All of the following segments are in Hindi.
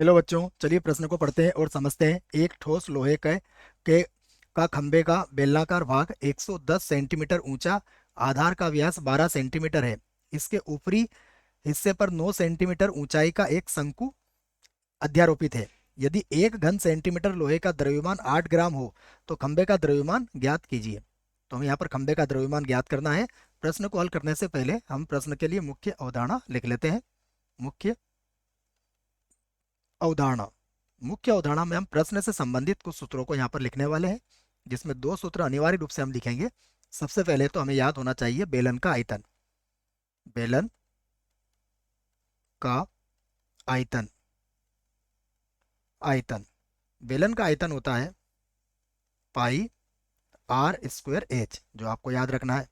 चलो बच्चों, चलिए प्रश्न को पढ़ते हैं और समझते हैं। एक ठोस लोहे के का खंभे का बेलनाकार भाग 110 सेंटीमीटर ऊंचा, आधार का व्यास 12 सेंटीमीटर है। इसके ऊपरी हिस्से पर 9 सेंटीमीटर ऊंचाई का एक शंकु अध्यारोपित है। यदि 1 घन सेंटीमीटर लोहे का द्रव्यमान 8 ग्राम हो तो खंभे का द्रव्यमान ज्ञात कीजिए। तो हमें यहाँ पर खंभे का द्रव्यमान ज्ञात करना है। प्रश्न को हल करने से पहले हम प्रश्न के लिए मुख्य अवधारणा लिख लेते हैं। मुख्य अवधारणा। मुख्य अवधारणा में हम प्रश्न से संबंधित कुछ सूत्रों को यहाँ पर लिखने वाले हैं, जिसमें दो सूत्र अनिवार्य रूप से हम लिखेंगे। सबसे पहले तो हमें याद होना चाहिए बेलन का आयतन। बेलन का आयतन। आयतन। बेलन का आयतन होता है पाई आर स्क्वायर एच, जो आपको याद रखना है।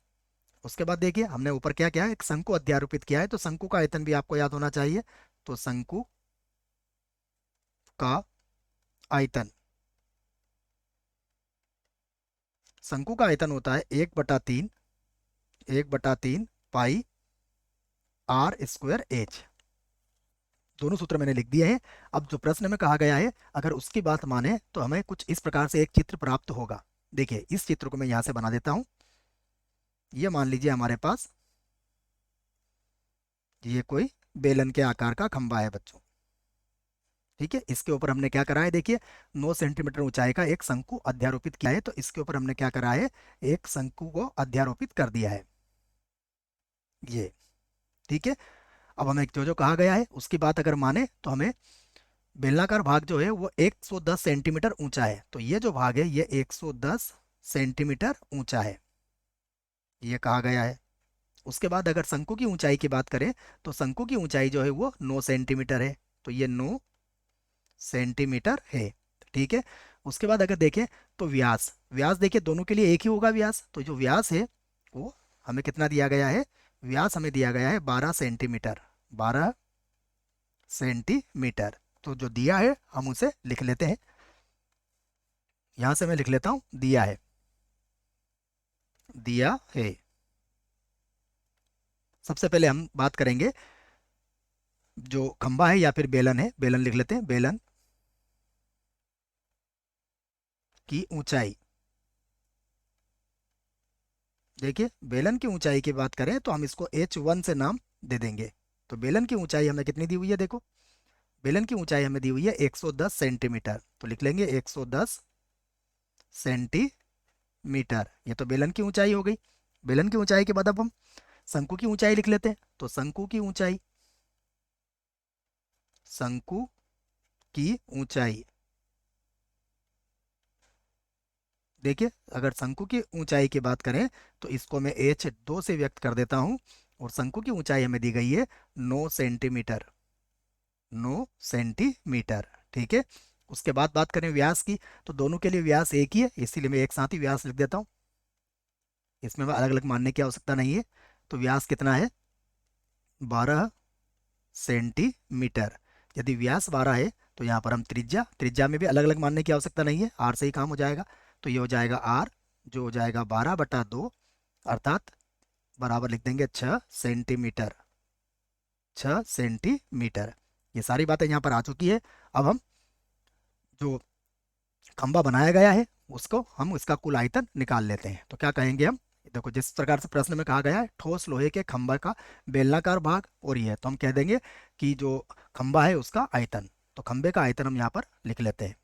उसके बाद देखिए हमने ऊपर क्या किया है, एक शंकु अध्यारोपित किया है, तो शंकु का आयतन भी आपको याद होना चाहिए। तो शंकु का आयतन। शंकु का आयतन होता है 1/3। 1/3 पाई आर स्क्वायर एच। दोनों सूत्र मैंने लिख दिए हैं। अब जो प्रश्न में कहा गया है, अगर उसकी बात माने तो हमें कुछ इस प्रकार से एक चित्र प्राप्त होगा। देखिए इस चित्र को मैं यहां से बना देता हूं। ये मान लीजिए हमारे पास ये कोई बेलन के आकार का खंबा है बच्चों। ठीक है, इसके ऊपर हमने क्या करा है, देखिए 9 सेंटीमीटर ऊंचाई का एक शंकु अध्यारोपित किया है। तो इसके ऊपर हमने क्या करा है, एक शंकु को अध्यारोपित कर दिया है। ये ठीक है। अब हमें जो जो कहा गया है उसकी बात अगर माने तो हमें बेलनाकार भाग जो है वो 110 सेंटीमीटर ऊंचा है। तो ये जो भाग है ये 110 सेंटीमीटर ऊंचा है, ये कहा गया है। उसके बाद अगर शंकु की ऊंचाई की बात करें तो शंकु की ऊंचाई जो है वो 9 सेंटीमीटर है। तो ये 9 सेंटीमीटर है। ठीक है। उसके बाद अगर देखें तो व्यास। व्यास देखिए दोनों के लिए एक ही होगा व्यास। तो जो व्यास है वो हमें कितना दिया गया है, व्यास हमें दिया गया है 12 सेंटीमीटर। 12 सेंटीमीटर। तो जो दिया है हम उसे लिख लेते हैं। यहां से मैं लिख लेता हूं, दिया है। दिया है। सबसे पहले हम बात करेंगे जो खंबा है या फिर बेलन है। बेलन लिख लेते हैं। बेलन की ऊंचाई। देखिए बेलन की ऊंचाई की बात करें तो हम इसको H1 से नाम दे देंगे। तो बेलन की ऊंचाई हमें कितनी दी हुई है, देखो बेलन की ऊंचाई हमें दी हुई है 110 सेंटीमीटर। तो लिख लेंगे 110 सेंटीमीटर। ये तो बेलन की ऊंचाई हो गई। बेलन की ऊंचाई के बाद अब हम शंकु की ऊंचाई लिख लेते हैं। तो शंकु की ऊंचाई। शंकु की ऊंचाई। देखिए अगर शंकु की ऊंचाई की बात करें तो इसको मैं H2 से व्यक्त कर देता हूं। और शंकु की ऊंचाई हमें दी गई है 9 सेंटीमीटर। 9 सेंटीमीटर। ठीक है। उसके बाद बात करें व्यास की, तो दोनों के लिए व्यास एक ही है, इसीलिए मैं एक साथ ही व्यास लिख देता हूँ। इसमें अलग अलग मानने की आवश्यकता नहीं है। तो व्यास कितना है, 12 सेंटीमीटर। यदि व्यास 12 है तो यहाँ पर हम त्रिज्या, त्रिज्या में भी अलग अलग मानने की आवश्यकता नहीं है, आर से ही काम हो जाएगा। तो ये हो जाएगा आर, जो हो जाएगा 12/2, अर्थात बराबर लिख देंगे 6 सेंटीमीटर। 6 सेंटीमीटर। ये सारी बातें यहाँ पर आ चुकी है। अब हम जो खंबा बनाया गया है उसको हम इसका कुल आयतन निकाल लेते हैं। तो क्या कहेंगे हम, देखो जिस प्रकार से प्रश्न में कहा गया है ठोस लोहे के खंबा का बेलनाकार भाग और ये है, तो हम कह देंगे कि जो खंबा है उसका आयतन। तो खंबे का आयतन हम यहाँ पर लिख लेते हैं।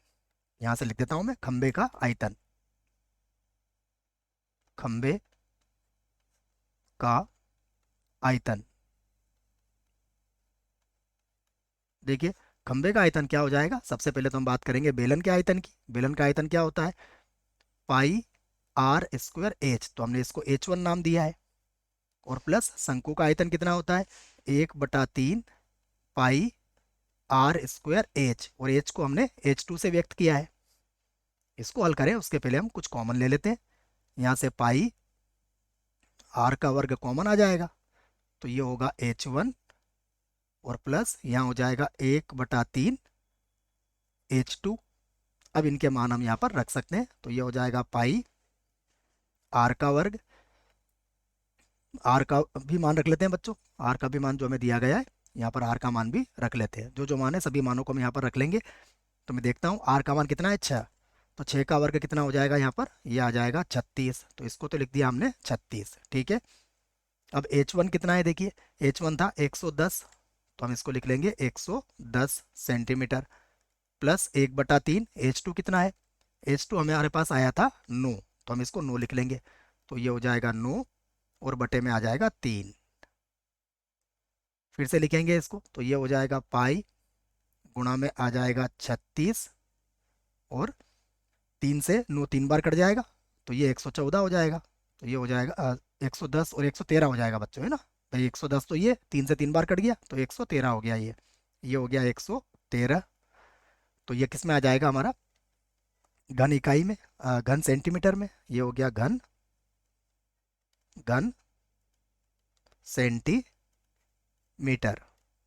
यहाँ से लिख देता हूं मैं खंबे का आयतन। खंबे का आयतन। देखिए खंबे का आयतन क्या हो जाएगा, सबसे पहले तो हम बात करेंगे बेलन के आयतन की। बेलन का आयतन क्या होता है, पाई आर स्क्वायर एच। तो हमने इसको H1 नाम दिया है। और प्लस शंकु का आयतन कितना होता है, 1/3 पाई आर स्क्वायर एच। और एच को हमने H2 से व्यक्त किया है। इसको हल करें उसके पहले हम कुछ कॉमन ले लेते हैं। यहाँ से पाई आर का वर्ग कॉमन आ जाएगा। तो ये होगा H1 और प्लस यहाँ हो जाएगा 1/3 H2। अब इनके मान हम यहाँ पर रख सकते हैं। तो ये हो जाएगा पाई आर का वर्ग। आर का भी मान रख लेते हैं बच्चों। आर का भी मान जो हमें दिया गया है यहाँ पर आर का मान भी रख लेते हैं। जो जो मान है सभी मानों को हम यहाँ पर रख लेंगे। तो मैं देखता हूँ आर का मान कितना है, 6। तो 6 का वर्ग कितना हो जाएगा यहाँ पर, ये आ जाएगा 36। तो इसको तो लिख दिया हमने 36, ठीक है। अब H1 कितना है देखिए, H1 था 110, तो हम इसको लिख लेंगे 110 सेंटीमीटर, प्लस 1/3। H2 कितना है, H2 हमारे पास आया था 9, तो हम इसको 9 लिख लेंगे। तो ये हो जाएगा 9 और बटे में आ जाएगा 3। फिर से लिखेंगे इसको, तो ये हो जाएगा पाई गुणा में आ जाएगा 36, और 3 से 9 3 बार कट जाएगा, तो ये 114 हो जाएगा। तो ये हो जाएगा 110 और 113 हो जाएगा बच्चों, है ना भाई। 110 तो ये 3 से 3 बार कट गया, तो 113 हो गया ये हो गया 113। तो ये किस में आ जाएगा हमारा, घन इकाई में, घन सेंटीमीटर में। ये हो गया घन घन सेंटीमीटर।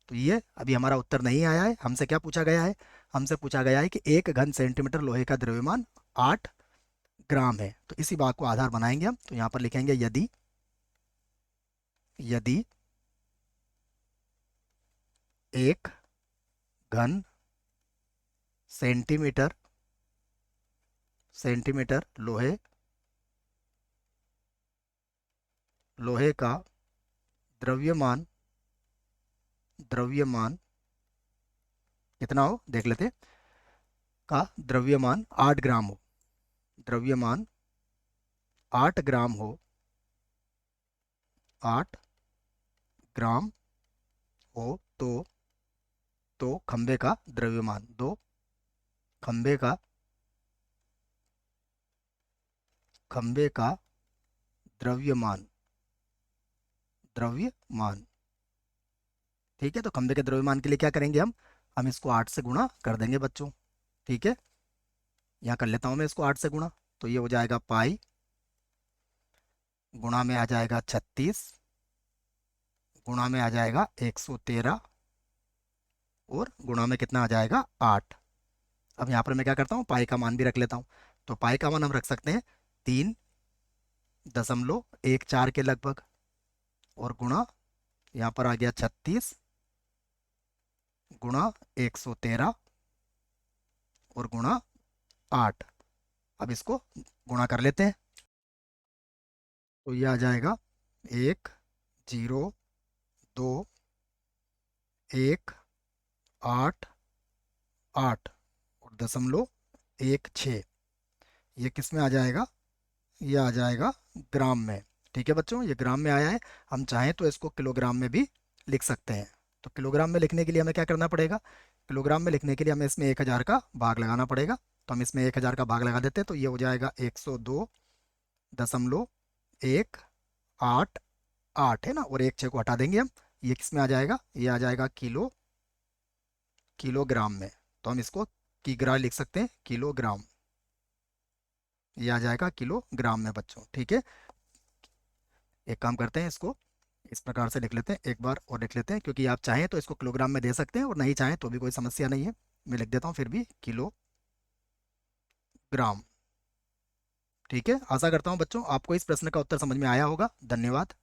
तो ये अभी हमारा उत्तर नहीं आया है। हमसे क्या पूछा गया है, हमसे पूछा गया है कि 1 घन सेंटीमीटर लोहे का द्रव्यमान 8 ग्राम है। तो इसी बात को आधार बनाएंगे हम। तो यहाँ पर लिखेंगे यदि यदि 1 घन सेंटीमीटर सेंटीमीटर लोहे लोहे का द्रव्यमान द्रव्यमान कितना हो देख लेते हैं, का द्रव्यमान 8 ग्राम हो, द्रव्यमान 8 ग्राम हो, 8 ग्राम हो, तो खंबे का द्रव्यमान, दो खंबे का द्रव्यमान द्रव्यमान ठीक है। तो खंबे के द्रव्यमान के लिए क्या करेंगे हम इसको 8 से गुणा कर देंगे बच्चों, ठीक है। यहाँ कर लेता हूँ मैं इसको 8 से गुणा। तो ये हो जाएगा पाई गुणा में आ जाएगा 36, गुणा में आ जाएगा 113, और गुणा में कितना आ जाएगा 8। अब यहाँ पर मैं क्या करता हूँ, पाई का मान भी रख लेता हूँ। तो पाई का मान हम रख सकते हैं 3.14 के लगभग, और गुणा यहाँ पर आ गया 36 गुणा 113 और गुणा 8। अब इसको गुणा कर लेते हैं। तो ये आ जाएगा 102.188 और 0.16। ये किस में आ जाएगा, ये आ जाएगा ग्राम में, ठीक है बच्चों। ये ग्राम में आया है। हम चाहें तो इसको किलोग्राम में भी लिख सकते हैं। तो किलोग्राम में लिखने के लिए हमें क्या करना पड़ेगा, किलोग्राम में लिखने के लिए हमें इसमें 1000 का भाग लगाना पड़ेगा। तो हम इसमें 1000 का भाग लगा देते हैं। तो ये हो जाएगा 102.188 है ना, और 1 6 को हटा देंगे हम। ये किस में आ जाएगा, ये आ जाएगा किलोग्राम में। तो हम इसको किग्रा लिख सकते हैं, किलोग्राम। ये आ जाएगा किलोग्राम में बच्चों, ठीक है। एक काम करते हैं, इसको इस प्रकार से लिख लेते हैं, एक बार और लिख लेते हैं, क्योंकि आप चाहें तो इसको किलोग्राम में दे सकते हैं और नहीं चाहें तो भी कोई समस्या नहीं है। मैं लिख देता हूँ फिर भी किलोग्राम, ठीक है। आशा करता हूँ बच्चों आपको इस प्रश्न का उत्तर समझ में आया होगा। धन्यवाद।